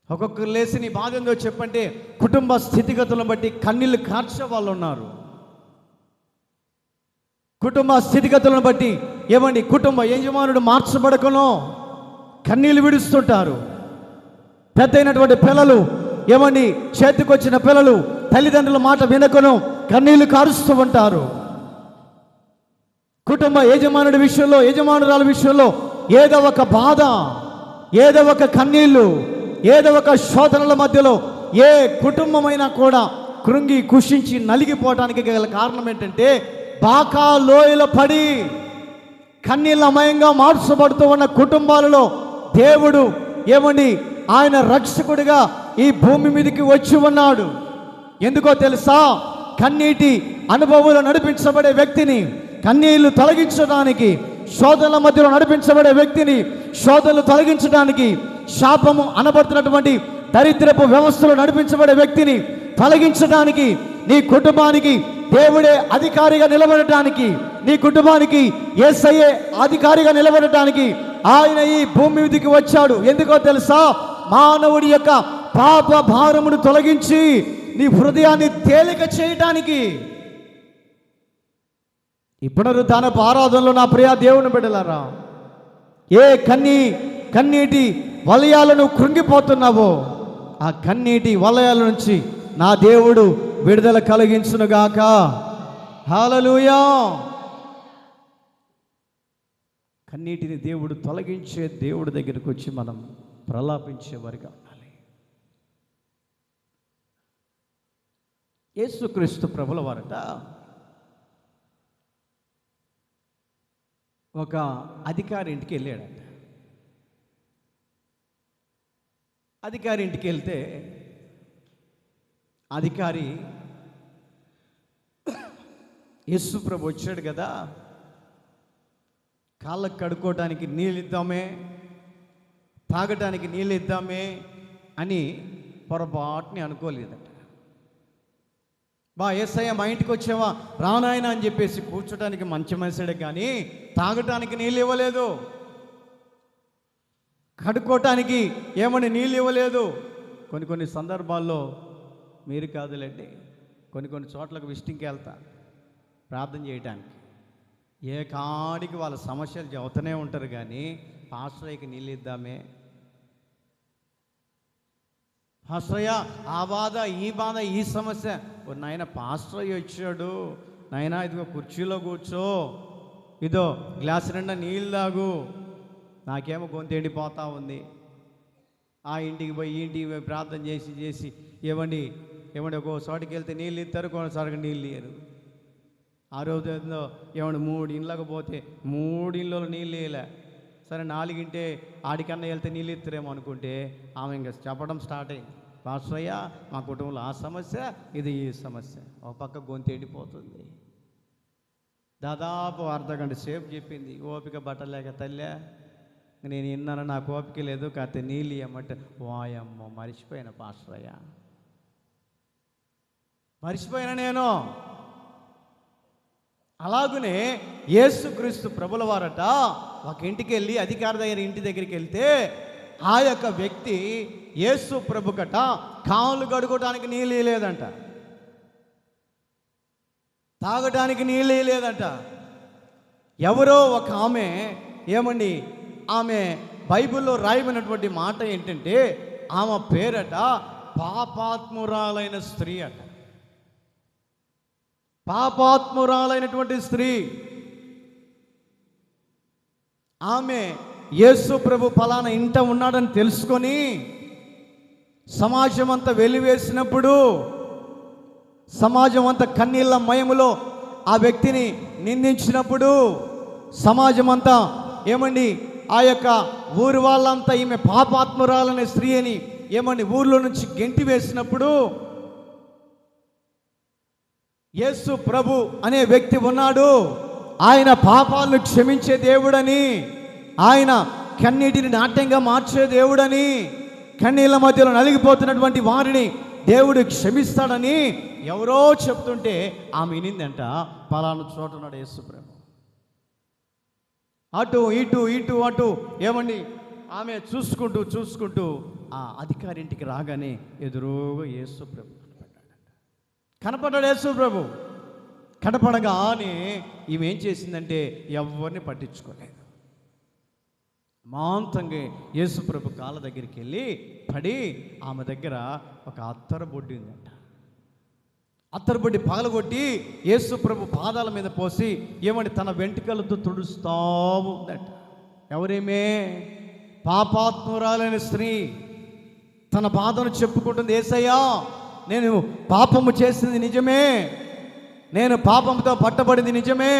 ఒక్కొక్కరు లేచి నీ బాధ ఏందో చెప్పంటే కుటుంబ స్థితిగతులను బట్టి కన్నీళ్ళు కార్చే వాళ్ళు ఉన్నారు. కుటుంబ స్థితిగతులను బట్టి ఏమండి కుటుంబ యజమానుడు మార్చబడకనో కన్నీళ్ళు విడుస్తుంటారు. పెద్ద అయినటువంటి పిల్లలు ఏమండి చేతికొచ్చిన పిల్లలు తల్లిదండ్రుల మాట వినకను కన్నీళ్లు కారుస్తూ ఉంటారు. కుటుంబ యజమానుడి విషయంలో, యజమానురాల విషయంలో ఏదో ఒక బాధ, ఏదో ఒక కన్నీళ్లు, ఏదో ఒక శోధనల మధ్యలో ఏ కుటుంబమైనా కూడా కృంగి కుషించి నలిగిపోవడానికి గల కారణం ఏంటంటే బాకా లోయలో పడి కన్నీళ్ళమయంగా మార్చబడుతూ ఉన్న కుటుంబాలలో దేవుడు ఏమండి ఆయన రక్షకుడిగా ఈ భూమి మీదకి వచ్చి ఉన్నాడు. ఎందుకో తెలుసా? కన్నీటి అనుభవంలో నడిపించబడే వ్యక్తిని కన్నీళ్లు తొలగించడానికి, శోధనల మధ్యలో నడిపించబడే వ్యక్తిని శోధనలు తొలగించడానికి, శాపము అనబడుతున్నటువంటి దరిద్రపు వ్యవస్థలో నడిపించబడే వ్యక్తిని తొలగించడానికి, నీ కుటుంబానికి దేవుడే అధికారిగా నిలబడటానికి, నీ కుటుంబానికి యేసయ్యే అధికారిగా నిలబడటానికి ఆయన ఈ భూమి మీదకి వచ్చాడు. ఎందుకో తెలుసా? మానవుడి యొక్క పాప భారమును తొలగించి నీ హృదయాన్ని తేలిక చేయటానికి. ఈ పునరుద్ధానపు ఆరాధనలో నా ప్రియ దేవుని బిడ్డలారా, ఏ కన్నీటి వలయాలను కృంగిపోతున్నావో ఆ కన్నీటి వలయాల నుంచి నా దేవుడు విడుదల కలిగించునుగాక. హల్లెలూయా. కన్నీటిని దేవుడు తొలగించే దేవుడి దగ్గరికి వచ్చి మనం ప్రలాపించేవారిగా ఉండాలి. యేసుక్రీస్తు ప్రభుల వారట ఒక అధికారి ఇంటికి వెళ్ళాడట. అధికారి ఇంటికి వెళ్తే అధికారి యేసు ప్రభు వచ్చాడు కదా, కాళ్ళకు కడుక్కోవడానికి నీళ్ళు ఇద్దామే, తాగటానికి నీళ్ళు ఇద్దామే అని పొరపాటుని అనుకోలేదట. యేసయ్య మా ఇంటికి వచ్చావా, రానాయన అని చెప్పేసి కూర్చోటానికి మంచి మనిషిడే కానీ తాగటానికి నీళ్ళు ఇవ్వలేదు, కడుక్కోవటానికి నీళ్ళు ఇవ్వలేదు. కొన్ని సందర్భాల్లో మీరు కాదులేండి, కొన్ని చోట్లకు విజిటింగ్కి వెళ్తా ప్రార్థన చేయటానికి, ఏ కాడికి వాళ్ళ సమస్యలు చెబుతూనే ఉంటారు కానీ పాస్టర్కి నీళ్ళు ఇద్దామే, పాస్టర్య ఆ బాధ ఈ బాధ ఈ సమస్య, నాయన పాస్టర్ వచ్చాడు, నాయన ఇదిగో కుర్చీలో కూర్చో, ఇదో గ్లాస్ నిండా నీళ్ళు తాగు, నాకేమో గొంతు ఎండిపోతా ఉంది. ఆ ఇంటికి పోయి ఈ ఇంటికి పోయి ప్రార్థన చేసి ఏమండి ఒక్కో చోటికి వెళ్తే నీళ్ళు ఇస్తారు, కొన్నిసార్లు నీళ్ళు ఇయ్యరు. ఆ రోజు ఏమండి 3 ఇండ్లకు పోతే 3 ఇళ్ళలో నీళ్ళు వేయలే, సరే 4 ఆడికన్నా వెళ్తే నీళ్ళు ఇస్తారేమో అనుకుంటే ఆమె ఇంకా చెప్పడం స్టార్ట్ అయింది, పాస్టయ్య మా కుటుంబంలో ఆ సమస్య, ఇది ఈ సమస్య. ఒక పక్క గొంతు ఎండిపోతుంది. దాదాపు అర్ధగంట సేపు చెప్పింది, ఓపిక బట్టలేక తల్లే, నేను విన్నాను, నాకు ఓపిక లేదు, కాకపోతే నీళ్ళు ఇవ్వమంటే వాయమ్మో మర్చిపోయిన పాస్టయ్య, మర్చిపోయినా నేను. అలాగునే యేసుక్రీస్తు ప్రభుల వారట ఒక ఇంటికి వెళ్ళి, అధికారి దగ్గర ఇంటి దగ్గరికి వెళ్తే ఆ యొక్క వ్యక్తి యేసు ప్రభుకట కాళ్ళు కడుకోవడానికి నీళ్ళు లేదంట, తాగడానికి నీళ్ళు లేదంట. ఎవరో ఒక ఆమె ఆమె బైబిల్లో రాయబడినటువంటి మాట ఏంటంటే ఆమె పేరట పాపాత్మురాలైన స్త్రీ అట, పాపాత్మురాలైనటువంటి స్త్రీ. ఆమె యేసు ప్రభు ఫలానా ఇంట ఉన్నాడని తెలుసుకొని సమాజం అంతా వెలివేసినప్పుడు, సమాజం అంతా కన్నీళ్ళ మయములో ఆ వ్యక్తిని నిందించినప్పుడు, సమాజం అంతా ఆ యొక్క ఊరు వాళ్ళంతా ఈమె పాపాత్మురాలనే స్త్రీ అని ఊర్లో నుంచి గెంటి వేసినప్పుడు, యేసు ప్రభు అనే వ్యక్తి ఉన్నాడు, ఆయన పాపాలను క్షమించే దేవుడని, ఆయన కన్నీటిని నాట్యంగా మార్చే దేవుడని, కన్నీళ్ళ మధ్యలో నలిగిపోతున్నటువంటి వారిని దేవుడు క్షమిస్తాడని ఎవరో చెప్తుంటే ఆమె వినిందంట, పలానా చోట ఉన్నాడు యేసు ప్రభు. అటు ఇటు అటు ఆమె చూసుకుంటూ ఆ అధికారి ఇంటికి రాగానే ఎదురుగా యేసు ప్రభు కనపడ్డాడు. యేసు ప్రభు కనపడగానే ఈమె ఏం చేసిందంటే ఎవరిని పట్టించుకోలేదు, మాంతంగా యేసు ప్రభు కాళ్ళ దగ్గరికి వెళ్ళి పడి ఆమె దగ్గర ఒక అత్తరబొడ్డి ఉందంట. అత్తరబొడ్డి పగలగొట్టి యేసు ప్రభు పాదాల మీద పోసి తన వెంట్రుకలతో తుడుస్తూ ఉందట. ఎవరేమే? పాపాత్మురాలైన స్త్రీ తన బాధను చెప్పుకుంటుంది. యేసయ్యా, నేను పాపము చేసింది నిజమే, నేను పాపంతో పట్టబడింది నిజమే,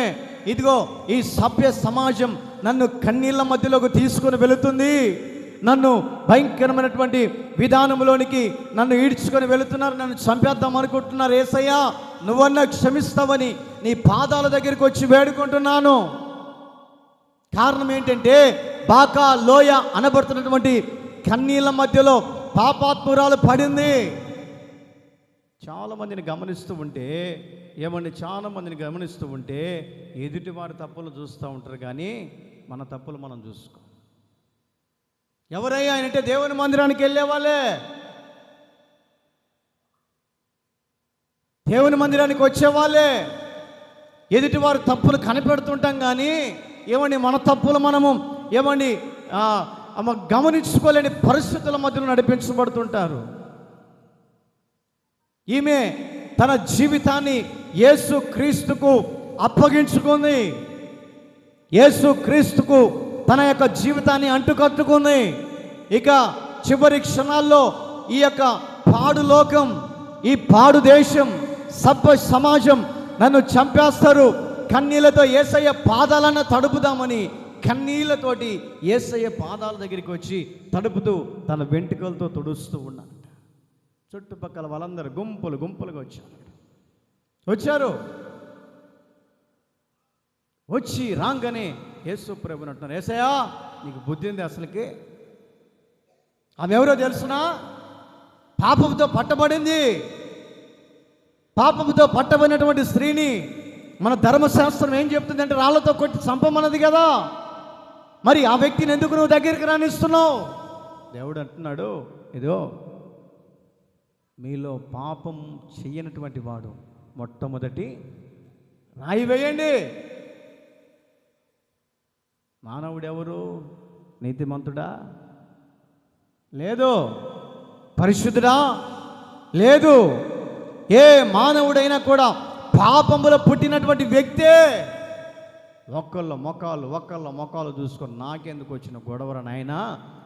ఇదిగో ఈ సభ్య సమాజం నన్ను కన్నీళ్ళ మధ్యలోకి తీసుకొని వెళుతుంది, నన్ను భయంకరమైనటువంటి విధానంలోనికి నన్ను ఈడ్చుకొని వెళుతున్నారు, నన్ను చంపేద్దాం అనుకుంటున్నారు. యేసయ్యా, నువ్వన్నా క్షమిస్తావని నీ పాదాల దగ్గరికి వచ్చి వేడుకుంటున్నాను. కారణం ఏంటంటే బాకా లోయ అనబడుతున్నటువంటి కన్నీళ్ళ మధ్యలో పాపాత్మురాలు పడింది. చాలామందిని గమనిస్తూ ఉంటే చాలామందిని గమనిస్తూ ఉంటే ఎదుటి వారి తప్పులు చూస్తూ ఉంటారు కానీ మన తప్పులు మనం చూసుకో. ఎవరయ్యా అంటే దేవుని మందిరానికి వెళ్ళే వాళ్ళే, దేవుని మందిరానికి వచ్చేవాళ్ళే. ఎదుటి వారి తప్పులు కనిపెడుతుంటాం కానీ మన తప్పులు మనము గమనించుకోలేని పరిస్థితుల మధ్యలో నడిపించబడుతుంటారు. ఈమె తన జీవితాన్ని యేసు క్రీస్తుకు అప్పగించుకుంది, యేసు క్రీస్తుకు తన యొక్క జీవితాన్ని అంటుకట్టుకుంది. ఇక చివరి క్షణాల్లో ఈ యొక్క పాడు లోకం, ఈ పాడు దేశం, సభ్య సమాజం నన్ను చంపేస్తారు, కన్నీళ్లతో యేసయ్య పాదాలన్న తడుపుదామని కన్నీళ్లతోటి యేసయ్య పాదాల దగ్గరికి వచ్చి తడుపుతూ తన వెంట్రుకలతో తుడుస్తూ ఉన్నాడట. చుట్టుపక్కల వాళ్ళందరూ గుంపులు గుంపులుగా వచ్చారు. వచ్చి రాగానే యేసు ప్రభుని అంటున్నారు, యేసయ్యా నీకు బుద్ధి ఉంది అసలుకి? ఆమె ఎవరో తెలుసునా? పాపంతో పట్టబడింది. పాపంతో పట్టబడినటువంటి స్త్రీని మన ధర్మశాస్త్రం ఏం చెప్తుందంటే రాళ్లతో కొట్టి చంపమన్నది కదా. మరి ఆ వ్యక్తిని ఎందుకు నువ్వు దగ్గరికి రానిస్తున్నావు? దేవుడు అంటున్నాడు, ఇదో మీలో పాపం చెయ్యనటువంటి వాడు మొట్టమొదటి రాయి వేయండి. మానవుడెవరు? నీతిమంతుడా? లేదు. పరిశుద్ధుడా? లేదు. ఏ మానవుడైనా కూడా పాపములో పుట్టినటువంటి వ్యక్తే. ఒకళ్ళ మొఖాలు చూసుకొని నాకెందుకు వచ్చిన గొడవర నాయనా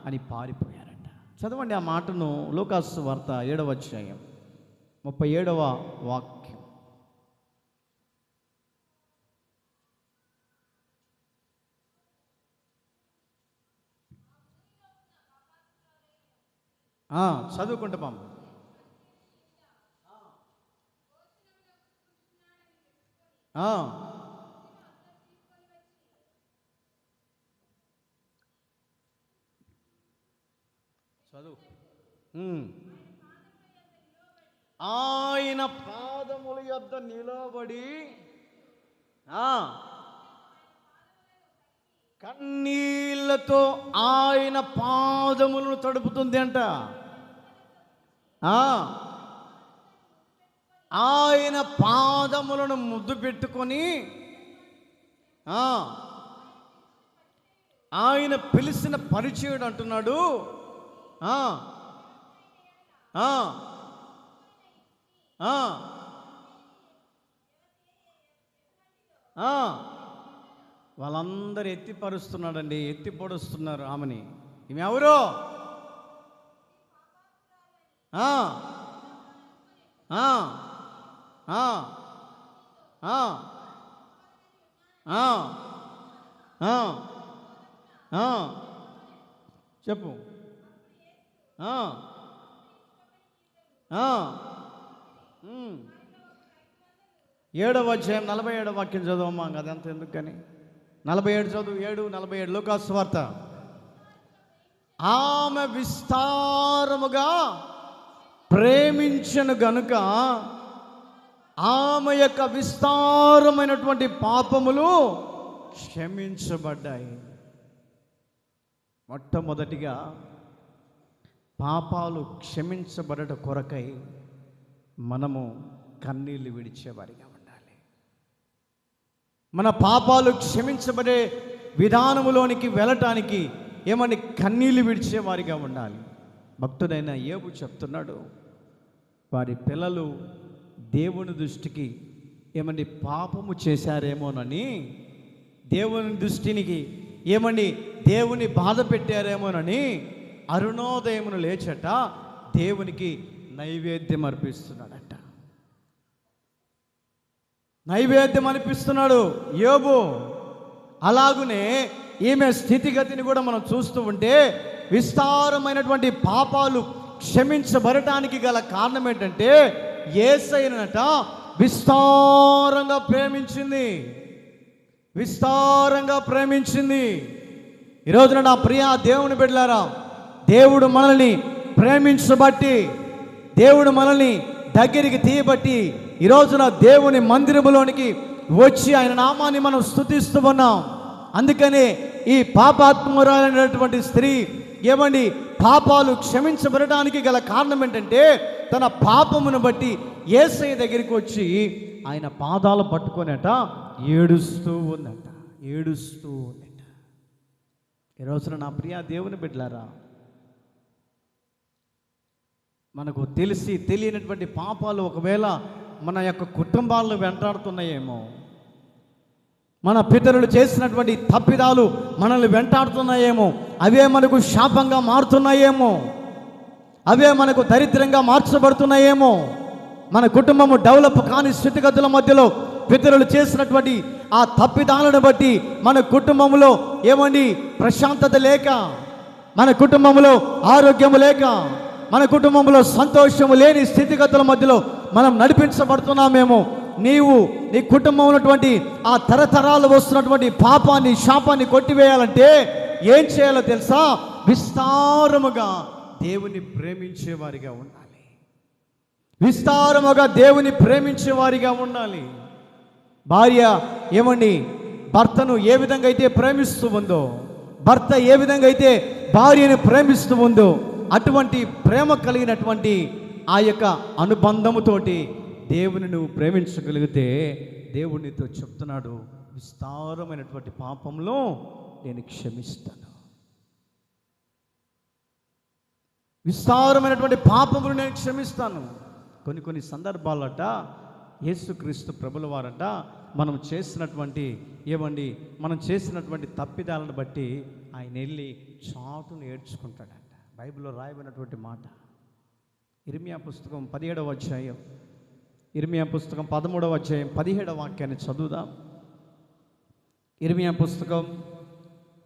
అని పారిపోయారంట. చదవండి ఆ మాటను, లూకాసు వార్త 7వ అధ్యాయం 37వ వాక్యం. చదువుకుంటాం. చదువు. ఆయన పాదముల యొద్ద నిలబడి కన్నీళ్లతో ఆయన పాదములను తడుపుతుంది అంట. ఆయన పాదములను ముద్దు పెట్టుకొని ఆయన పిలిచిన పరిచయుడు అంటున్నాడు, వాళ్ళందరూ ఎత్తిపరుస్తున్నాడండి, ఎత్తి పొడుస్తున్నారు ఆమెని. ఈమె ఎవరు? చెప్పు. 7వ అధ్యాయం 47వ వాక్యం చదవమ్మా. అదంతా ఎందుకు కానీ 47 చదువు. 7:47 లూకాసు వార్త. ఆమె విస్తారముగా ప్రేమించను గనుక ఆమె యొక్క విస్తారమైనటువంటి పాపములు క్షమించబడ్డాయి. మొట్టమొదటిగా పాపాలు క్షమించబడట కొరకై మనము కన్నీళ్లు విడిచేవారిగా ఉండాలి. మన పాపాలు క్షమించబడే విధానములోనికి వెళ్ళటానికి ఏమని కన్నీళ్లు విడిచేవారిగా ఉండాలి. భక్తుడైన యోబు చెప్తున్నాడు, వారి పిల్లలు దేవుని దృష్టికి ఏమని పాపము చేశారేమోనని, దేవుని దృష్టికి ఏమని దేవుని బాధ పెట్టారేమోనని అరుణోదయమును లేచట దేవునికి నైవేద్యం అర్పిస్తున్నాడట. నైవేద్యం అనిపిస్తున్నాడు యోబు. అలాగునే ఈమె స్థితిగతిని కూడా మనం చూస్తూ ఉంటే విస్తారమైనటువంటి పాపాలు క్షమించబడటానికి గల కారణం ఏంటంటే యేసయ్యనట విస్తారంగా ప్రేమించింది. విస్తారంగా ప్రేమించింది. ఈరోజున నా ప్రియ దేవుని బిడ్డలారా, దేవుడు మనల్ని ప్రేమించబట్టి, దేవుడు మనల్ని దగ్గరికి తీయబట్టి ఈరోజున దేవుని మందిరములోనికి వచ్చి ఆయన నామాన్ని మనం స్తుతిస్తూ ఉన్నాం. అందుకనే ఈ పాపాత్మురాలైనటువంటి స్త్రీ ఏమండి పాపాలు క్షమించబడడానికి గల కారణం ఏంటంటే తన పాపమును బట్టి యేసయ్య దగ్గరికి వచ్చి ఆయన పాదాలు పట్టుకొనేట ఏడుస్తూ ఉందట. ఈరోజున నా ప్రియ దేవుని బిడ్డలారా, మనకు తెలిసి తెలియనటువంటి పాపాలు ఒకవేళ మన యొక్క కుటుంబాలను వెంటాడుతున్నాయేమో, మన పితరులు చేసినటువంటి తప్పిదాలు మనల్ని వెంటాడుతున్నాయేమో, అవే మనకు శాపంగా మారుతున్నాయేమో, అవే మనకు దరిద్రంగా మార్చబడుతున్నాయేమో, మన కుటుంబము డెవలప్ కాని స్థితిగతుల మధ్యలో పితరులు చేసినటువంటి ఆ తప్పిదాలను బట్టి మన కుటుంబంలో ఏమండి ప్రశాంతత లేక, మన కుటుంబంలో ఆరోగ్యము లేక, మన కుటుంబంలో సంతోషము లేని స్థితిగతుల మధ్యలో మనం నడిపించబడుతున్నామేమో. నీవు నీ కుటుంబంలో ఉన్నటువంటి ఆ తరతరాలు వస్తున్నటువంటి పాపాన్ని, శాపాన్ని కొట్టివేయాలంటే ఏం చేయాలో తెలుసా? విస్తారముగా దేవుని ప్రేమించేవారిగా ఉండాలి. విస్తారముగా దేవుని ప్రేమించేవారిగా ఉండాలి. భార్య ఏమండి భర్తను ఏ విధంగా అయితే ప్రేమిస్తూ ఉందో, భర్త ఏ విధంగా అయితే భార్యను ప్రేమిస్తూ ఉందో, అటువంటి ప్రేమ కలిగినటువంటి ఆ యొక్క అనుబంధముతోటి దేవుని నువ్వు ప్రేమించగలిగితే దేవుడు నీతో చెప్తున్నాడు, విస్తారమైనటువంటి పాపంలో నేను క్షమిస్తాను. విస్తారమైనటువంటి పాపములు నేను క్షమిస్తాను. కొన్ని సందర్భాలట యేసుక్రీస్తు ప్రభుల వారట మనం చేసినటువంటి మనం చేసినటువంటి తప్పిదాలను బట్టి ఆయన వెళ్ళి చాటును ఏడ్చుకుంటాడంట. బైబిల్లో రాయబడినటువంటి మాట. ఇర్మియా పుస్తకం 17వ అధ్యాయం, ఇర్మియా పుస్తకం 13వ అధ్యాయం 17వ వాక్యాన్ని చదువుదాం. ఇర్మియా పుస్తకం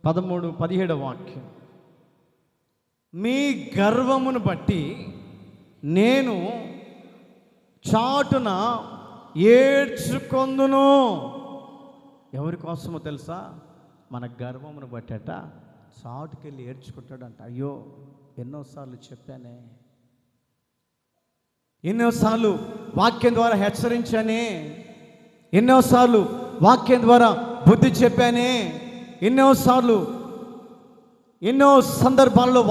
13-17వ వాక్యం. మీ గర్వమును బట్టి నేను చాటున ఏడ్చుకొందును. ఎవరి కోసమో తెలుసా? మన గర్వమును బట్టట చాటుకెళ్ళి ఏడ్చుకుంటాడంట. అయ్యో ఎన్నోసార్లు చెప్పానే, ఎన్నోసార్లు వాక్యం ద్వారా హెచ్చరించానే, ఎన్నోసార్లు వాక్యం ద్వారా బుద్ధి చెప్పానే, ఎన్నో సందర్భాల్లో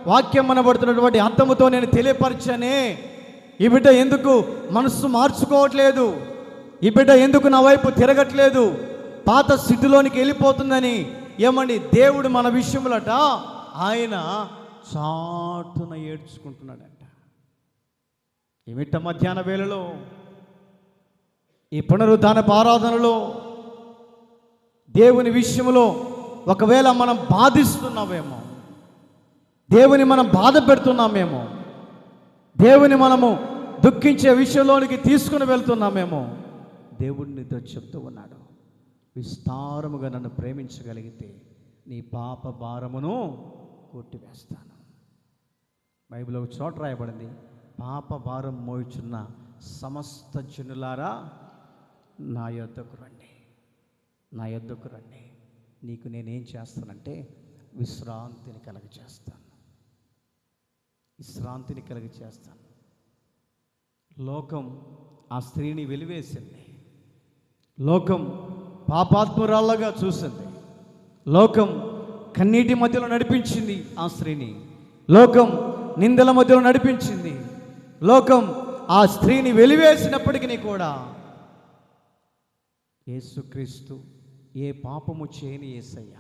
వాక్యం అనబడుతున్నటువంటి అర్థముతో నేను తెలియపరిచానే. ఈ బిడ్డ ఎందుకు మనస్సు మార్చుకోవట్లేదు? ఈ బిడ్డ ఎందుకు నా వైపు తిరగట్లేదు? పాత స్థితిలోనికి వెళ్ళిపోతుందని ఏమండి దేవుడు మన విషయములట ఆయన చాటున ఏడ్చుకుంటున్నాడంట. ఏమిట మధ్యాహ్న వేళలో ఈ పునరుద్ధానపు ఆరాధనలో దేవుని విషయంలో ఒకవేళ మనం బాధిస్తున్నామేమో, దేవుని మనం బాధ పెడుతున్నామేమో, దేవుని మనము దుఃఖించే విషయంలోనికి తీసుకుని వెళ్తున్నామేమో, దేవుడినితో చెప్తూ ఉన్నాడు, విస్తారముగా నన్ను ప్రేమించగలిగితే నీ పాప భారమును కొట్టివేస్తాను. బైబిల్లో ఒక చోట రాయబడింది, పాప భారం మోయుచున్న సమస్త జనులారా నా యొద్దకు రండి, నా యొద్దకు రండి, నీకు నేనేం చేస్తానంటే విశ్రాంతిని కలగచేస్తాను, విశ్రాంతిని కలగచేస్తాను. లోకం ఆ స్త్రీని వెలివేసింది, లోకం పాపాత్మురాళ్ళగా చూసింది, లోకం కన్నీటి మధ్యలో నడిపించింది ఆ స్త్రీని, లోకం నిందల మధ్యలో నడిపించింది, లోకం ఆ స్త్రీని వెలివేసినప్పటికీ కూడా యేసుక్రీస్తు ఏ పాపము చేయని యేసయ్య,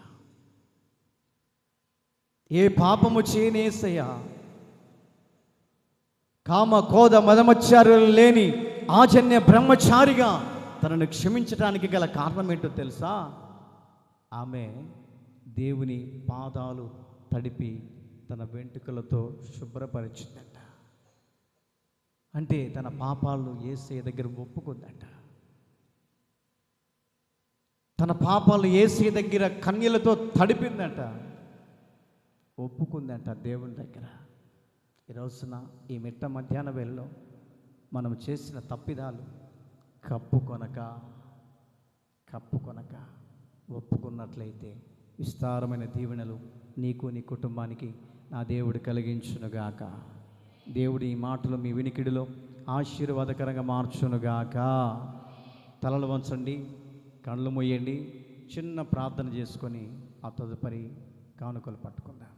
ఏ పాపము చేయని యేసయ్య, కామ కోద మదమచ్చారులు లేని ఆజన్య బ్రహ్మచారిగా తనను క్షమించడానికి గల కారణం ఏంటో తెలుసా? ఆమె దేవుని పాదాలు తడిపి తన వెంట్రుకలతో శుభ్రపరిచిందట. అంటే తన పాపాలను యేసయ్య దగ్గర ఒప్పుకుందట, తన పాపాలు యేసయ్య దగ్గర కన్యలతో తడిపిందట, ఒప్పుకుందంట దేవుని దగ్గర. ఈ రోజున ఈ మిట్ట మధ్యాహ్న వేళలో మనం చేసిన తప్పిదాలు కప్పుకొనక ఒప్పుకున్నట్లయితే విస్తారమైన దీవెనలు నీకు నీ కుటుంబానికి నా దేవుడు కలిగించునుగాక. దేవుడి ఈ మాటలు మీ వినికిడిలో ఆశీర్వాదకరంగా మార్చునుగాక. తలలు వంచండి, కళ్ళు మూయండి, చిన్న ప్రార్థన చేసుకొని ఆ తదుపరి కానుకలు పట్టుకుందాం.